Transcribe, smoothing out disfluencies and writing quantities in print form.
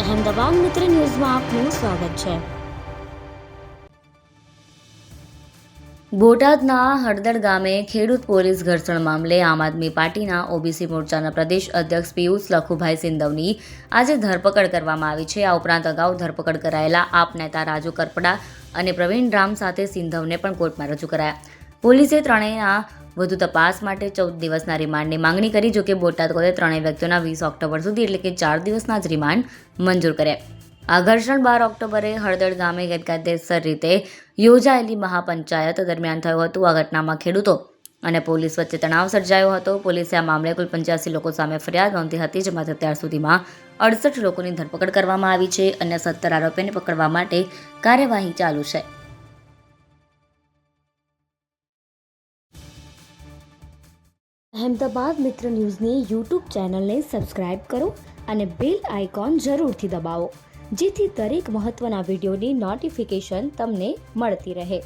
અહેમદાબાદ મિત્ર ન્યૂઝમાં આપનું સ્વાગત છે। બોટાદના હળદળ ગામે ખેડૂત પોલીસ ઘર્ષણ મામલે આમ આદમી પાર્ટીના ઓબીસી મોરચાના પ્રદેશ અધ્યક્ષ પિયુષ લખુભાઈ સિંધવની આજે ધરપકડ કરવામાં આવી છે। આ ઉપરાંત અગાઉ ધરપકડ કરાયેલા આપ નેતા રાજુ કરપડા અને પ્રવીણ રામ સાથે સિંધવને પણ કોર્ટમાં રજૂ કરાયા। પોલીસે ત્રણેયના વધુ તપાસ માટે 14 દિવસના રિમાન્ડની માંગણી કરી, જોકે બોટાદ કોર્ટે ત્રણેય વ્યક્તિઓના 20 ઓક્ટોબર સુધી એટલે કે 4 દિવસના જ રિમાન્ડ મંજૂર કર્યા। આ ઘર્ષણ 12 ઓક્ટોબરે હળદળ ગામે ગેરકાયદેસર રીતે યોજાયેલી મહાપંચાયત દરમિયાન થયું હતું। આ ઘટનામાં ખેડૂતો અને પોલીસ વચ્ચે તણાવ સર્જાયો હતો। પોલીસે આ મામલે કુલ 85 લોકો સામે ફરિયાદ નોંધી હતી, જેમાંથી અત્યાર સુધીમાં 68 લોકોની ધરપકડ કરવામાં આવી છે। અન્ય 17 આરોપીઓને પકડવા માટે કાર્યવાહી ચાલુ છે। અહેમદાબાદ મિત્ર ન્યૂઝની યુટ્યુબ ચેનલને સબસ્ક્રાઇબ કરો અને બેલ આઇકોન જરૂરથી દબાવો, જેથી દરેક મહત્ત્વના વિડીયોની નોટિફિકેશન તમને મળતી રહે।